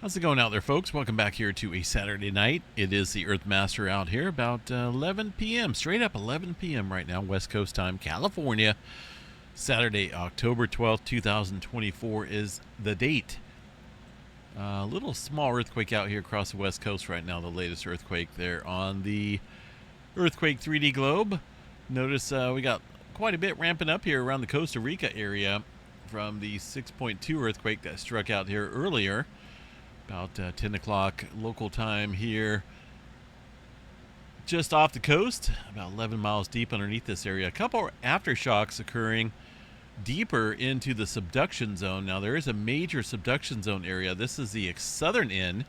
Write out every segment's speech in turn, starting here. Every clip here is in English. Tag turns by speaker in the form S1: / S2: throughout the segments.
S1: How's it going out there, folks? Welcome back here to a Saturday night. It is the Earthmaster out here about 11 p.m. Straight up 11 p.m. right now, West Coast time, California. Saturday, October 12th, 2024 is the date. A little small earthquake out here across the West Coast right now, the latest earthquake there on the Earthquake 3D globe. Notice we got quite a bit ramping up here around the Costa Rica area from the 6.2 earthquake that struck out here earlier. About 10 o'clock local time here, just off the coast, about 11 miles deep underneath this area. A couple aftershocks occurring deeper into the subduction zone. Now, there is a major subduction zone area. This is the southern end.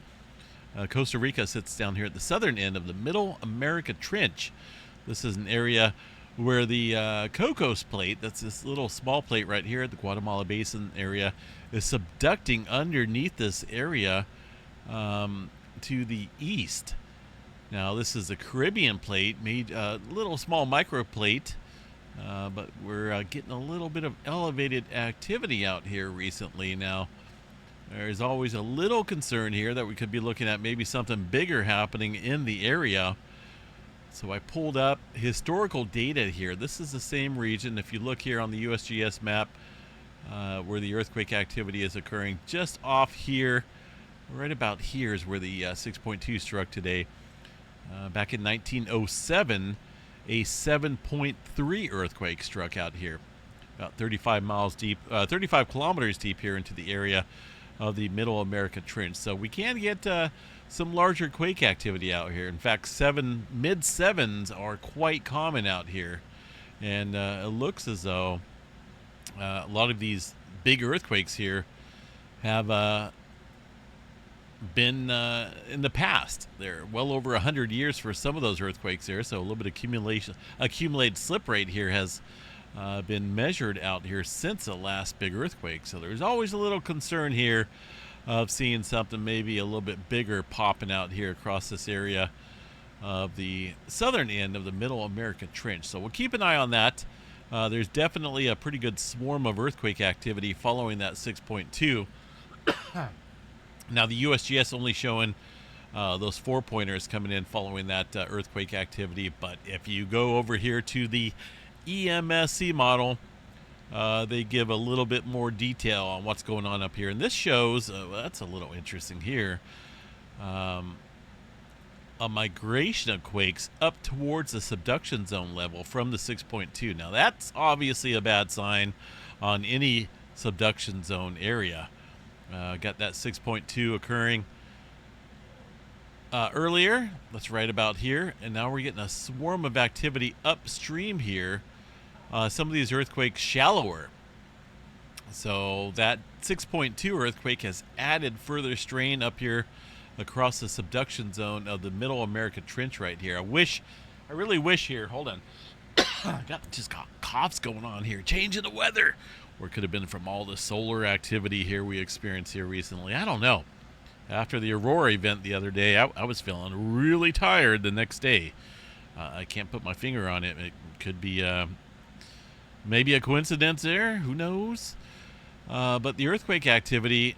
S1: Costa Rica sits down here at the southern end of the Middle America Trench. This is an area where the Cocos Plate, that's this little small plate right here at the Guatemala Basin area, is subducting underneath this area to the east. Now, this is a Caribbean plate, made a little small microplate, but we're getting a little bit of elevated activity out here recently. Now, there's always a little concern here that we could be looking at maybe something bigger happening in the area. So I pulled up historical data here. This is the same region. If you look here on the USGS map, where the earthquake activity is occurring, just off here, right about here is where the 6.2 struck today. Back in 1907, a 7.3 earthquake struck out here, about 35 miles deep, 35 kilometers deep here into the area of the Middle America Trench. So we can get some larger quake activity out here. In fact, mid sevens are quite common out here, and it looks as though a lot of these big earthquakes here have been in the past. They're well over 100 years for some of those earthquakes there, so a little bit of accumulated slip rate here has been measured out here since the last big earthquake. So there's always a little concern here of seeing something maybe a little bit bigger popping out here across this area of the southern end of the Middle America Trench. So we'll keep an eye on that. There's definitely a pretty good swarm of earthquake activity following that 6.2. Now, the USGS only showing those 4-pointers coming in following that earthquake activity. But if you go over here to the EMSC model, they give a little bit more detail on what's going on up here. And this shows, that's a little interesting here, a migration of quakes up towards the subduction zone level from the 6.2. Now, that's obviously a bad sign on any subduction zone area. Got that 6.2 occurring earlier. That's right about here. And now we're getting a swarm of activity upstream here. Some of these earthquakes shallower. So that 6.2 earthquake has added further strain up here across the subduction zone of the Middle America Trench right here. I really wish here, hold on. Just got coughs going on here. Changing the weather. Or it could have been from all the solar activity here we experienced here recently. I don't know. After the Aurora event the other day, I was feeling really tired the next day. I can't put my finger on it. It could be maybe a coincidence there. Who knows? But the earthquake activity,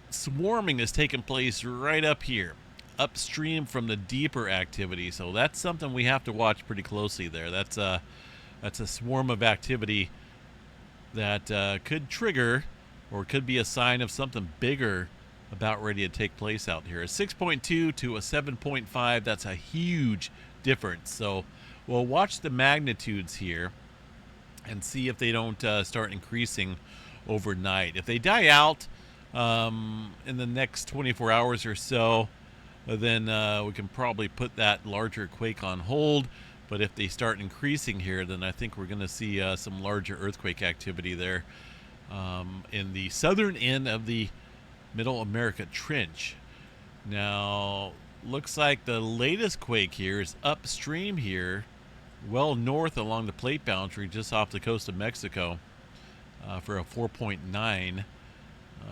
S1: swarming is taking place right up here, upstream from the deeper activity. So that's something we have to watch pretty closely there. That's a swarm of activity that could trigger or could be a sign of something bigger about ready to take place out here. A 6.2 to a 7.5, that's a huge difference. So we'll watch the magnitudes here and see if they don't start increasing overnight. If they die out in the next 24 hours or so, then we can probably put that larger quake on hold. But if they start increasing here, then I think we're going to see some larger earthquake activity there in the southern end of the Middle America Trench. Now, looks like the latest quake here is upstream here, well north along the plate boundary, just off the coast of Mexico, for a 4.9.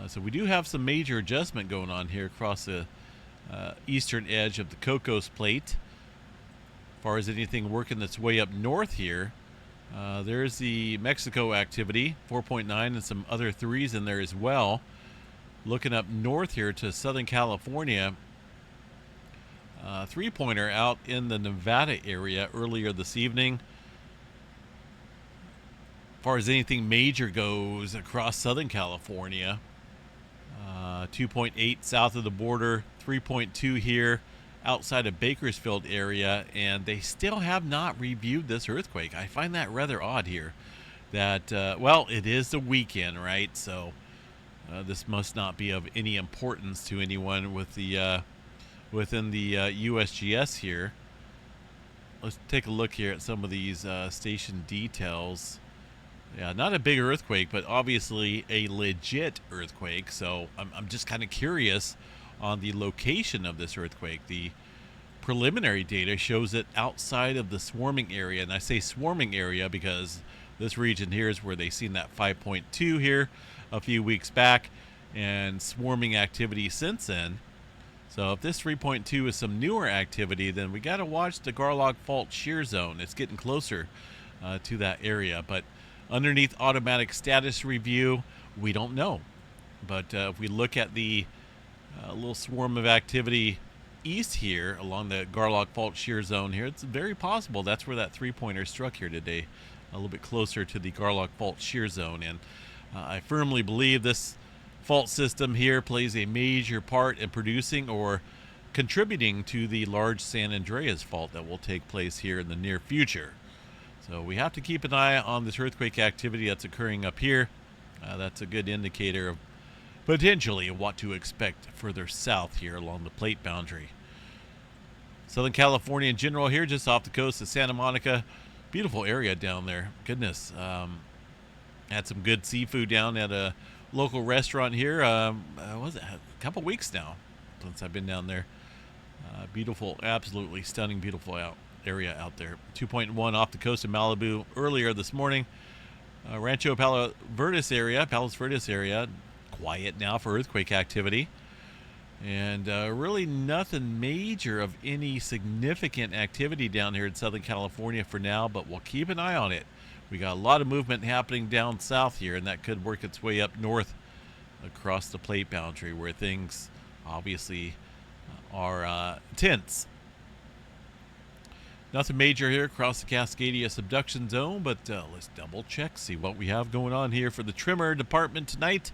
S1: So we do have some major adjustment going on here across the eastern edge of the Cocos Plate. As far as anything working that's way up north here, there's the Mexico activity, 4.9, and some other 3s in there as well. Looking up north here to Southern California, three-pointer out in the Nevada area earlier this evening. As far as anything major goes across Southern California, 2.8 south of the border, 3.2 here outside of Bakersfield area, and they still have not reviewed this earthquake. I find that rather odd here. That, well, it is the weekend, right? So this must not be of any importance to anyone with the within the USGS here. Let's take a look here at some of these station details. Yeah, not a big earthquake, but obviously a legit earthquake. So I'm just kind of curious on the location of this earthquake. The preliminary data shows it outside of the swarming area. And I say swarming area because this region here is where they seen that 5.2 here a few weeks back, and swarming activity since then. So if this 3.2 is some newer activity, then we got to watch the Garlock Fault shear zone. It's getting closer to that area. But underneath automatic status review, we don't know. But if we look at the little swarm of activity east here along the Garlock Fault shear zone here, it's very possible that's where that three-pointer struck here today, a little bit closer to the Garlock Fault shear zone. And I firmly believe this fault system here plays a major part in producing or contributing to the large San Andreas fault that will take place here in the near future. So we have to keep an eye on this earthquake activity that's occurring up here. That's a good indicator of potentially what to expect further south here along the plate boundary. Southern California in general here, just off the coast of Santa Monica. Beautiful area down there. Goodness. Had some good seafood down at a local restaurant here. Was it a couple weeks now since I've been down there. Beautiful, absolutely stunning, beautiful area out there. 2.1 off the coast of Malibu earlier this morning. Rancho Palos Verdes area, quiet now for earthquake activity. And really nothing major of any significant activity down here in Southern California for now, but we'll keep an eye on it. We got a lot of movement happening down south here, and that could work its way up north across the plate boundary where things obviously are tense. Nothing major here across the Cascadia subduction zone, but let's double check, see what we have going on here for the tremor department tonight.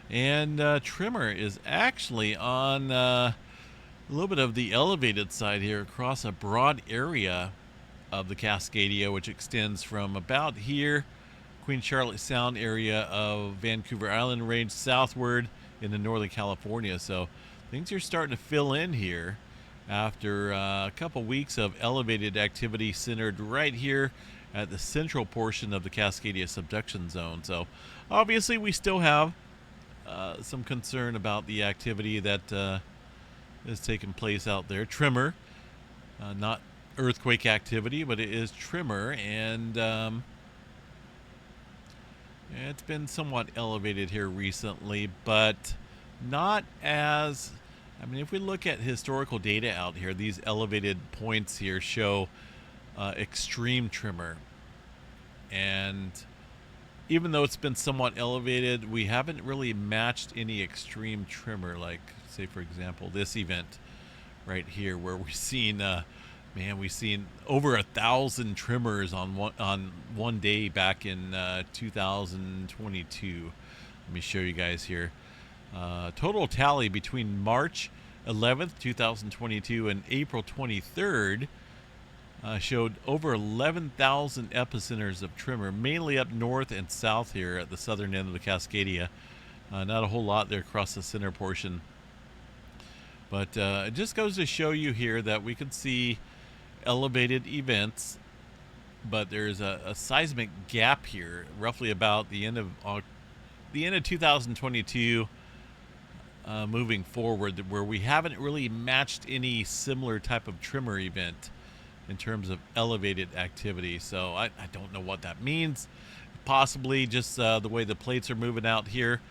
S1: And tremor is actually on a little bit of the elevated side here across a broad area of the Cascadia, which extends from about here, Queen Charlotte Sound area of Vancouver Island range southward into Northern California. So things are starting to fill in here after a couple weeks of elevated activity centered right here at the central portion of the Cascadia subduction zone. So obviously we still have some concern about the activity that is taking place out there. Tremor, not earthquake activity, but it is tremor, and it's been somewhat elevated here recently, but not as, I mean, if we look at historical data out here, these elevated points here show extreme tremor. And even though it's been somewhat elevated, we haven't really matched any extreme tremor, like, say, for example, this event right here, where we've seen we've seen over 1,000 tremors on one day back in 2022. Let me show you guys here. Total tally between March 11th, 2022 and April 23rd showed over 11,000 epicenters of tremor, mainly up north and south here at the southern end of the Cascadia. Not a whole lot there across the center portion. But it just goes to show you here that we can see elevated events, but there's a seismic gap here, roughly about the end of 2022, moving forward, where we haven't really matched any similar type of tremor event in terms of elevated activity. So I don't know what that means. Possibly just the way the plates are moving out here.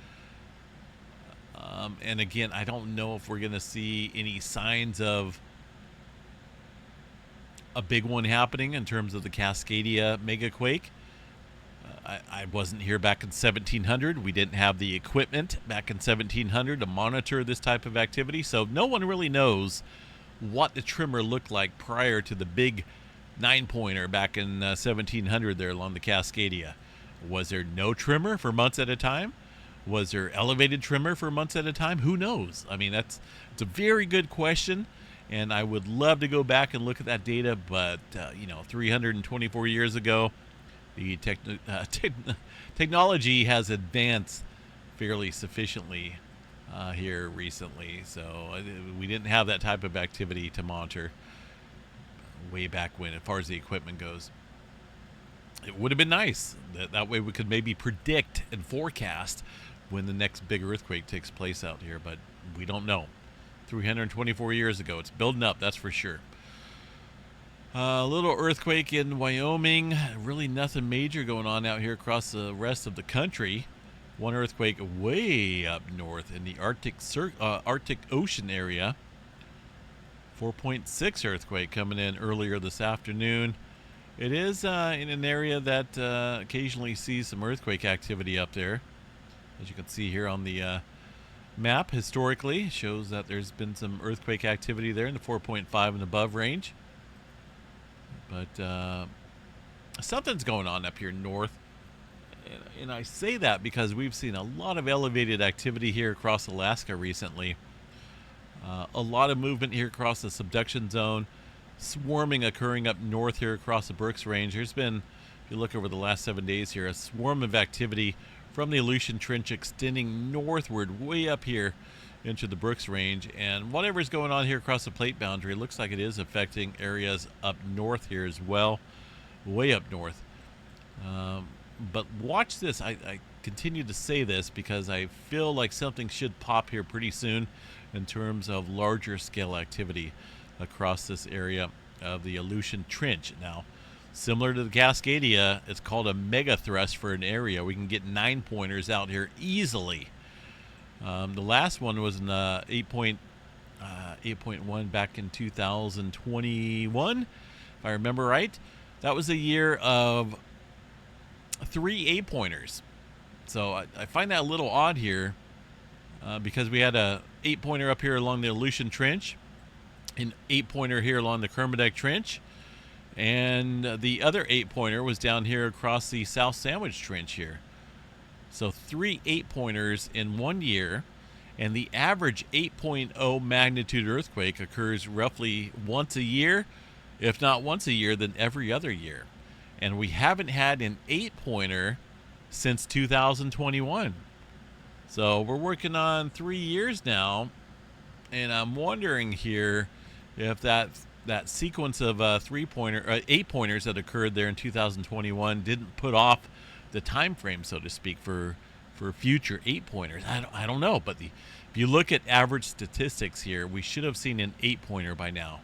S1: And again, I don't know if we're going to see any signs of a big one happening in terms of the Cascadia megaquake. I wasn't here back in 1700. We didn't have the equipment back in 1700 to monitor this type of activity, so no one really knows what the tremor looked like prior to the big 9-pointer back in 1700 there along the Cascadia. Was there no tremor for months at a time? Was there elevated tremor for months at a time? Who knows? I mean, it's a very good question, and I would love to go back and look at that data, but 324 years ago, the technology has advanced fairly sufficiently here recently, so we didn't have that type of activity to monitor way back when, as far as the equipment goes. It would have been nice. That way we could maybe predict and forecast when the next big earthquake takes place out here, but we don't know. 324 years ago. It's building up, that's for sure. A little earthquake in Wyoming. Really nothing major going on out here across the rest of the country. One earthquake way up north in the Arctic Ocean area. 4.6 earthquake coming in earlier this afternoon. It is in an area that occasionally sees some earthquake activity up there. As you can see here on the map, historically, shows that there's been some earthquake activity there in the 4.5 and above range. But something's going on up here north. And I say that because we've seen a lot of elevated activity here across Alaska recently. A lot of movement here across the subduction zone. Swarming occurring up north here across the Brooks Range. There's been, if you look over the last 7 days here, a swarm of activity from the Aleutian Trench extending northward way up here into the Brooks Range. And whatever's going on here across the plate boundary, it looks like it is affecting areas up north here as well, way up north. But watch this. I continue to say this because I feel like something should pop here pretty soon in terms of larger scale activity across this area of the Aleutian Trench. Now, similar to the Cascadia, it's called a mega thrust for an area. We can get 9-pointers out here easily. The last one was an 8.1 back in 2021, if I remember right. That was a year of 3 8-pointers. So I find that a little odd here because we had a 8-pointer up here along the Aleutian Trench, an 8-pointer here along the Kermadec Trench, and the other 8-pointer was down here across the South Sandwich Trench here. So 3 8-pointers in 1 year, and the average 8.0 magnitude earthquake occurs roughly once a year, if not once a year, then every other year. And we haven't had an 8-pointer since 2021. So we're working on 3 years now, and I'm wondering here if that sequence of 8-pointers that occurred there in 2021 didn't put off the time frame, so to speak, for future 8-pointers. I don't know, but if you look at average statistics here, we should have seen an 8-pointer by now.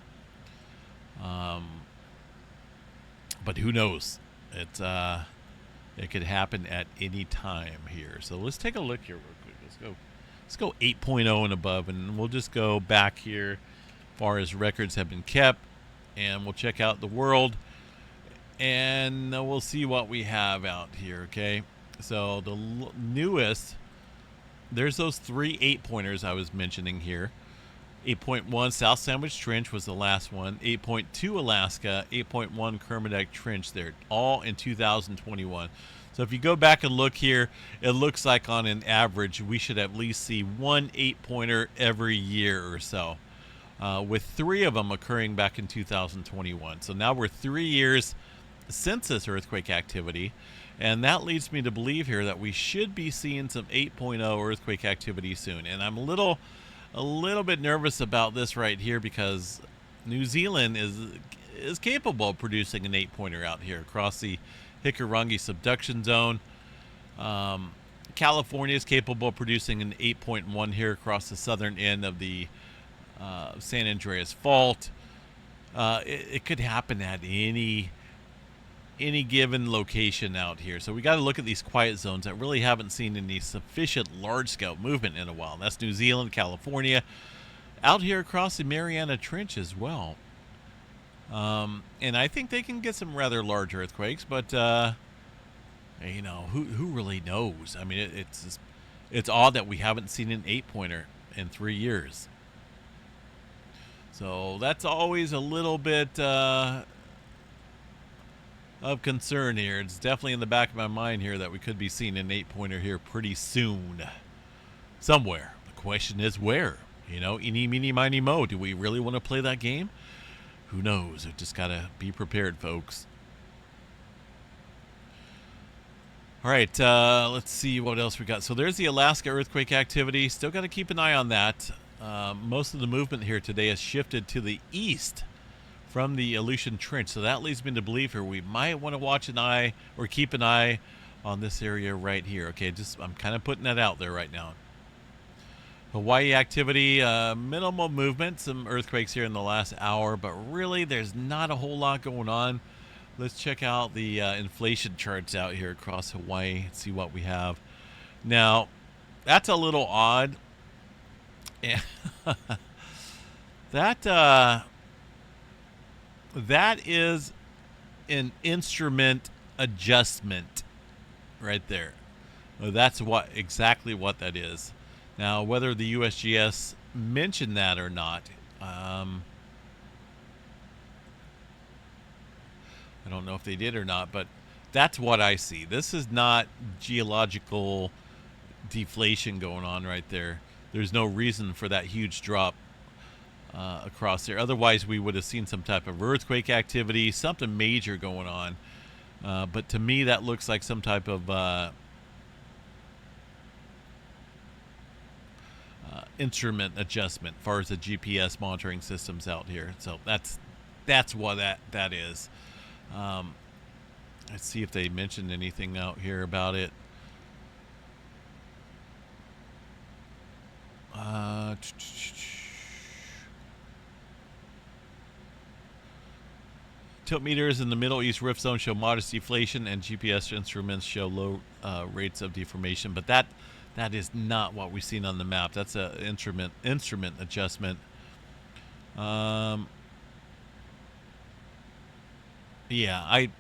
S1: But who knows? It could happen at any time here. So let's take a look here real quick. Let's go 8.0 and above, and we'll just go back here as far as records have been kept, and we'll check out the world, and we'll see what we have out here. Okay, so the newest, there's those 3 8-pointers I was mentioning here. 8.1 South Sandwich Trench was the last one. 8.2 Alaska, 8.1 Kermadec Trench there, all in 2021. So if you go back and look here, it looks like on an average we should at least see 1 8-pointer every year or so, with 3 of them occurring back in 2021. So now we're 3 years since this earthquake activity, and that leads me to believe here that we should be seeing some 8.0 earthquake activity soon. And I'm a little bit nervous about this right here because New Zealand is capable of producing an 8-pointer out here across the Hikurangi subduction zone. California is capable of producing an 8.1 here across the southern end of the San Andreas Fault. It could happen at any given location out here. So we got to look at these quiet zones that really haven't seen any sufficient large-scale movement in a while. And that's New Zealand, California, out here across the Mariana Trench as well. And I think they can get some rather large earthquakes, but You know, who really knows? I mean, it's odd that we haven't seen an 8-pointer in 3 years. So that's always a little bit of concern here. It's definitely in the back of my mind here that we could be seeing an 8-pointer here pretty soon, somewhere. The question is where. You know, eeny, meeny, miny, mo. Do we really want to play that game? Who knows? We just gotta be prepared, folks. All right, let's see what else we got. So there's the Alaska earthquake activity. Still got to keep an eye on that. Most of the movement here today has shifted to the east from the Aleutian Trench. So that leads me to believe here we might want to watch an eye or keep an eye on this area right here. Okay, just I'm kind of putting that out there right now. Hawaii activity, minimal movement, some earthquakes here in the last hour, but really there's not a whole lot going on. Let's check out the inflation charts out here across Hawaii, see what we have. Now, that's a little odd. That is an instrument adjustment right there. That's exactly what that is. Now, whether the USGS mentioned that or not, I don't know if they did or not, but that's what I see. This is not geological deflation going on right there. There's no reason for that huge drop across there. Otherwise, we would have seen some type of earthquake activity, something major going on. But to me, that looks like some type of instrument adjustment as far as the GPS monitoring systems out here. So that's what that is. Let's see if they mentioned anything out here about it. Tilt meters in the Middle East Rift Zone show modest deflation, and GPS instruments show low rates of deformation. But that is not what we've seen on the map. That's an instrument adjustment. Yeah, I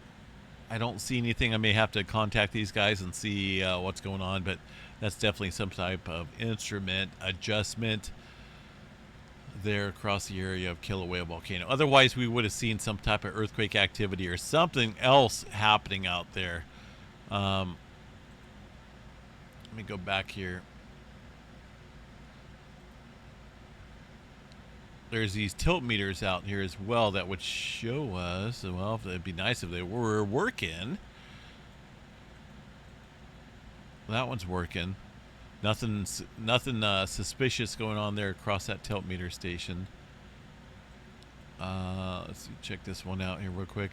S1: don't see anything. I may have to contact these guys and see what's going on, but that's definitely some type of instrument adjustment there across the area of Kilauea Volcano. Otherwise, we would have seen some type of earthquake activity or something else happening out there. Let me go back here. There's these tilt meters out here as well that would show us. Well, it'd be nice if they were working. That one's working. Nothing suspicious going on there across that tilt meter station. Let's see, check this one out here real quick.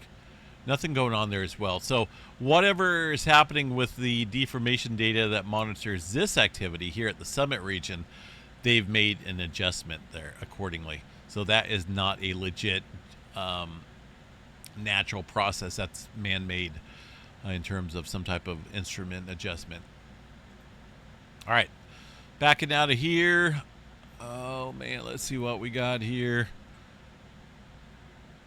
S1: Nothing going on there as well. So whatever is happening with the deformation data that monitors this activity here at the summit region, they've made an adjustment there accordingly. So that is not a legit natural process. That's man-made in terms of some type of instrument adjustment. All right, backing out of here. Oh, man, let's see what we got here.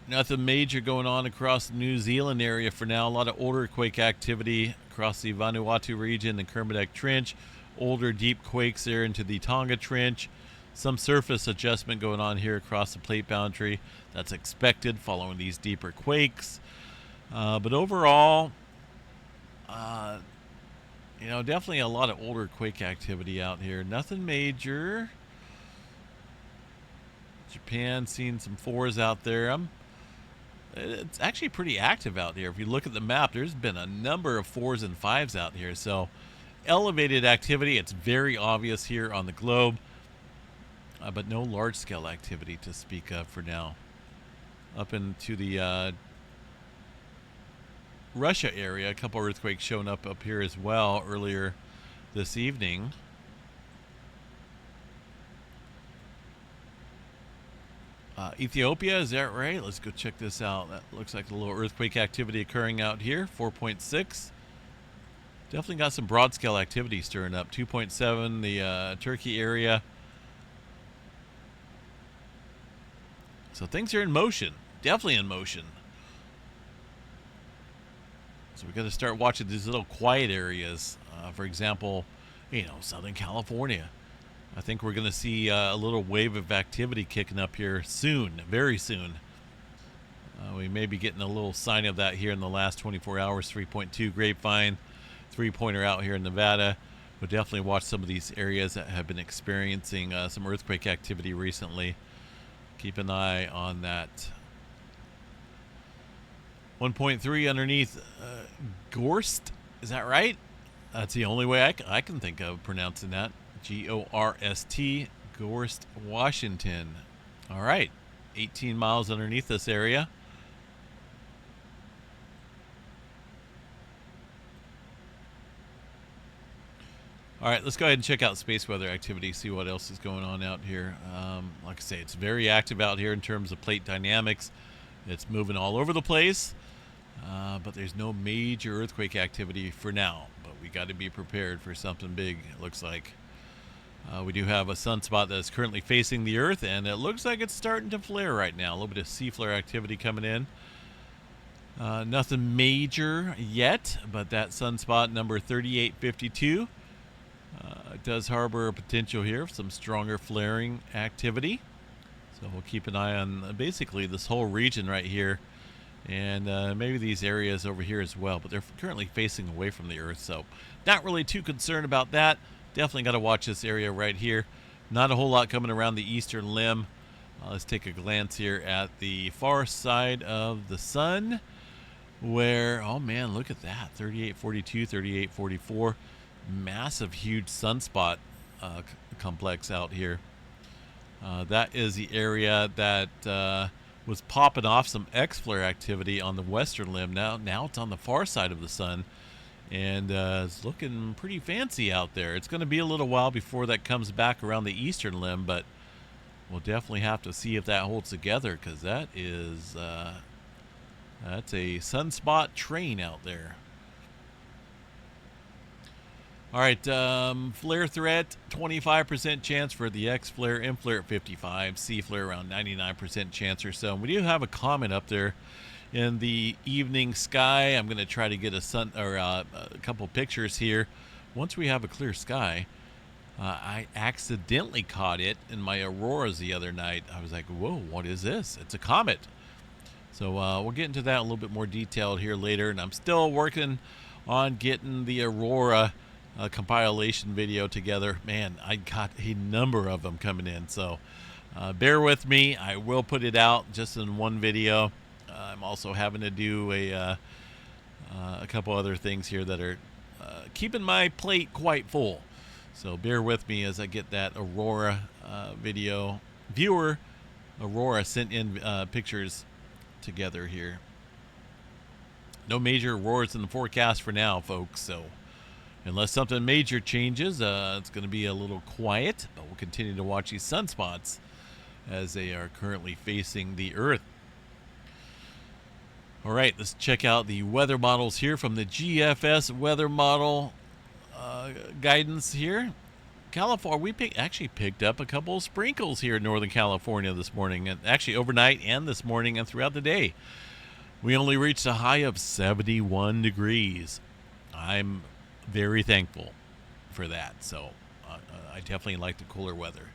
S1: Nothing major going on across the New Zealand area for now. A lot of older quake activity across the Vanuatu region and Kermadec Trench. Older deep quakes there into the Tonga Trench. Some surface adjustment going on here across the plate boundary. That's expected following these deeper quakes. But overall, definitely a lot of older quake activity out here. Nothing major. Japan seeing some 4s out there. It's actually pretty active out here. If you look at the map, there's been a number of 4s and 5s out here. So elevated activity. It's very obvious here on the globe. But no large-scale activity to speak of for now. Up into the Russia area, a couple earthquakes showing up here as well earlier this evening. Ethiopia, is that right? Let's go check this out. That looks like a little earthquake activity occurring out here, 4.6. Definitely got some broad-scale activity stirring up. 2.7, the Turkey area. So things are in motion. Definitely in motion. So we got to start watching these little quiet areas. For example, Southern California. I think we're going to see a little wave of activity kicking up here soon, very soon. We may be getting a little sign of that here in the last 24 hours. 3.2 Grapevine, 3-pointer out here in Nevada. We'll definitely watch some of these areas that have been experiencing some earthquake activity recently. Keep an eye on that. 1.3 underneath Gorst. Is that right? That's the only way I can think of pronouncing that. G-O-R-S-T, Gorst, Washington. All right, 18 miles underneath this area. All right, let's go ahead and check out space weather activity, see what else is going on out here. Like I say, it's very active out here in terms of plate dynamics. It's moving all over the place, but there's no major earthquake activity for now. But we got to be prepared for something big, it looks like. We do have a sunspot that's currently facing the Earth, and it looks like it's starting to flare right now. A little bit of C-flare activity coming in. Nothing major yet, but that sunspot number 3852 does harbor a potential here for some stronger flaring activity. So we'll keep an eye on basically this whole region right here, and maybe these areas over here as well. But they're currently facing away from the Earth, so not really too concerned about that. Definitely got to watch this area right here. Not a whole lot coming around the eastern limb. Let's take a glance here at the far side of the sun, where, oh man, look at that, 3842, 3844. Massive, huge sunspot complex out here. That is the area that was popping off some X-flare activity on the western limb. Now it's on the far side of the sun, and it's looking pretty fancy out there. It's going to be a little while before that comes back around the eastern limb, but we'll definitely have to see if that holds together, because that is that's a sunspot train out there. All right, flare threat, 25% chance for the X flare, M flare at 55, C flare around 99% chance or so. And we do have a comment up there in the evening sky. I'm going to try to get a couple pictures here. Once we have a clear sky, I accidentally caught it in my auroras the other night. I was like, whoa, what is this? It's a comet. So we'll get into that a little bit more detailed here later. And I'm still working on getting the aurora compilation video together. Man, I got a number of them coming in, so bear with me. I will put it out just in one video. I'm also having to do a couple other things here that are keeping my plate quite full, so bear with me as I get that aurora viewer aurora sent in pictures together here. No major auroras in the forecast for now, folks, so unless something major changes, it's going to be a little quiet, but we'll continue to watch these sunspots as they are currently facing the Earth. All right, let's check out the weather models here from the GFS weather model guidance here. California, we actually picked up a couple of sprinkles here in Northern California this morning, and actually overnight and this morning and throughout the day. We only reached a high of 71 degrees. I'm very thankful for that. So I definitely like the cooler weather.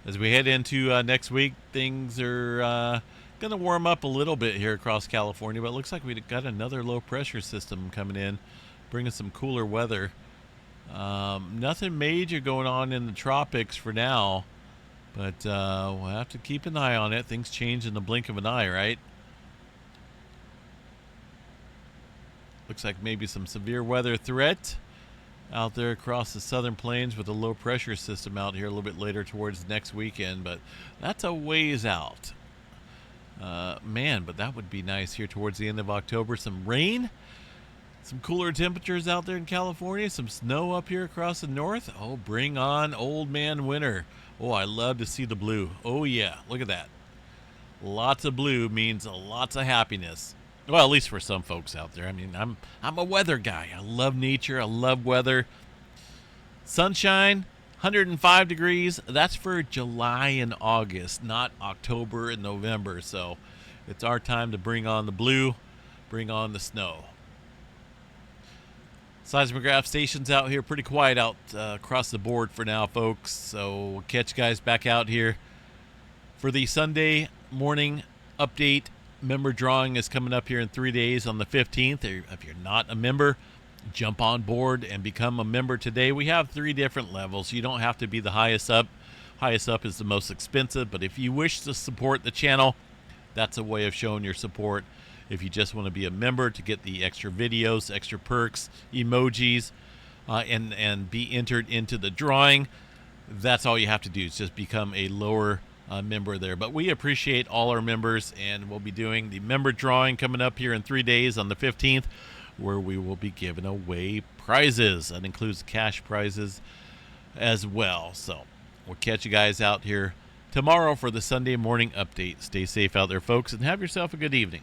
S1: As we head into next week, things are going to warm up a little bit here across California, but it looks like we got another low pressure system coming in, bringing some cooler weather. Nothing major going on in the tropics for now, but we'll have to keep an eye on it. Things change in the blink of an eye, right? Looks like maybe some severe weather threat out there across the southern plains with a low pressure system out here a little bit later towards next weekend, but that's a ways out. Man, but that would be nice here towards the end of October. Some rain, some cooler temperatures out there in California, some snow up here across the north. Oh, bring on old man winter. Oh, I love to see the blue. Oh yeah, look at that. Lots of blue means lots of happiness. Well, at least for some folks out there. I mean, I'm a weather guy. I love nature. I love weather. Sunshine, 105 degrees. That's for July and August, not October and November. So it's our time to bring on the blue, bring on the snow. Seismograph stations out here pretty quiet out across the board for now, folks. So we'll catch you guys back out here for the Sunday morning update. Member drawing is coming up here in 3 days on the 15th. If you're not a member, jump on board and become a member today. We have 3 different levels. You don't have to be the highest up. Highest up is the most expensive, but if you wish to support the channel, that's a way of showing your support. If you just want to be a member to get the extra videos, extra perks, emojis, and be entered into the drawing, that's all you have to do is just become a lower member there. But we appreciate all our members, and we'll be doing the member drawing coming up here in 3 days on the 15th, where we will be giving away prizes. That includes cash prizes as well. So we'll catch you guys out here tomorrow for the Sunday morning update. Stay safe out there, folks, and have yourself a good evening.